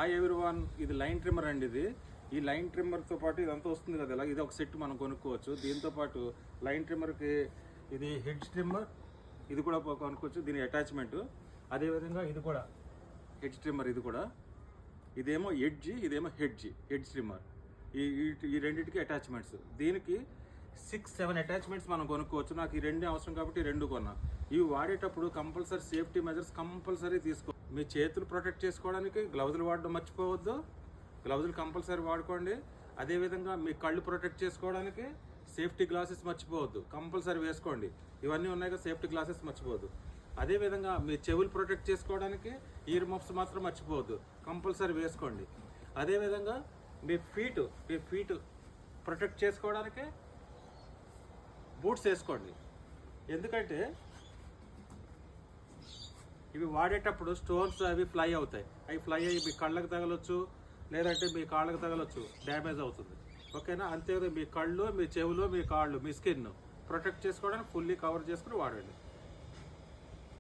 Hi everyone, ఇది line trimmer అండి. ఈ లైన్ ట్రిమ్మర్తో పాటు ఇదంతా వస్తుంది కదా, ఇలా ఇది ఒక సెట్ మనం కొనుక్కోవచ్చు. దీంతో పాటు లైన్ ట్రిమ్మర్కి ఇది హెడ్జ్ ట్రిమ్మర్, ఇది కూడా కొనుక్కోవచ్చు, దీని అటాచ్మెంట్. అదేవిధంగా ఇది కూడా హెడ్జ్ ట్రిమ్మర్, ఇది కూడా ఇదేమో ఎడ్జ్, ఇదేమో హెడ్జ్ ట్రిమ్మర్. ఈ రెండింటికి అటాచ్మెంట్స్. దీనికి 6-7 అటాచ్మెంట్స్ మనం కొనుక్కోవచ్చు. నాకు ఈ రెండే అవసరం కాబట్టి ఈ రెండు కొన్నా. ఇవి వాడేటప్పుడు కంపల్సరీ సేఫ్టీ మెజర్స్ కంపల్సరీ తీసుకో. మీ చేతులు ప్రొటెక్ట్ చేసుకోవడానికి గ్లౌజులు వాడడం మర్చిపోవద్దు. గ్లౌజులు కంపల్సరీ వాడుకోండి. అదేవిధంగా మీ కళ్ళు ప్రొటెక్ట్ చేసుకోవడానికి సేఫ్టీ గ్లాసెస్ మర్చిపోవద్దు, కంపల్సరీ వేసుకోండి. ఇవన్నీ ఉన్నాయి కదా, సేఫ్టీ గ్లాసెస్ మర్చిపోవద్దు. అదేవిధంగా మీ చెవులు ప్రొటెక్ట్ చేసుకోవడానికి ఇయర్ మఫ్స్ మాత్రం మర్చిపోవద్దు, కంపల్సరీ వేసుకోండి. అదేవిధంగా మీ ఫీట్ ప్రొటెక్ట్ చేసుకోవడానికి బూట్స్ వేసుకోండి. ఎందుకంటే ఇవి వాడేటప్పుడు స్టోన్స్ అవి ఫ్లై అవుతాయి. అవి ఫ్లై అయ్యి మీ కళ్ళకు తగలొచ్చు, లేదంటే మీ కాళ్ళకు తగలొచ్చు, డ్యామేజ్ అవుతుంది. ఓకేనా? అంతే. మీ కళ్ళు, మీ చెవులు, మీ కాళ్ళు, మీ స్కిన్ ప్రొటెక్ట్ చేసుకోవడానికి ఫుల్లీ కవర్ చేసుకుని వాడండి.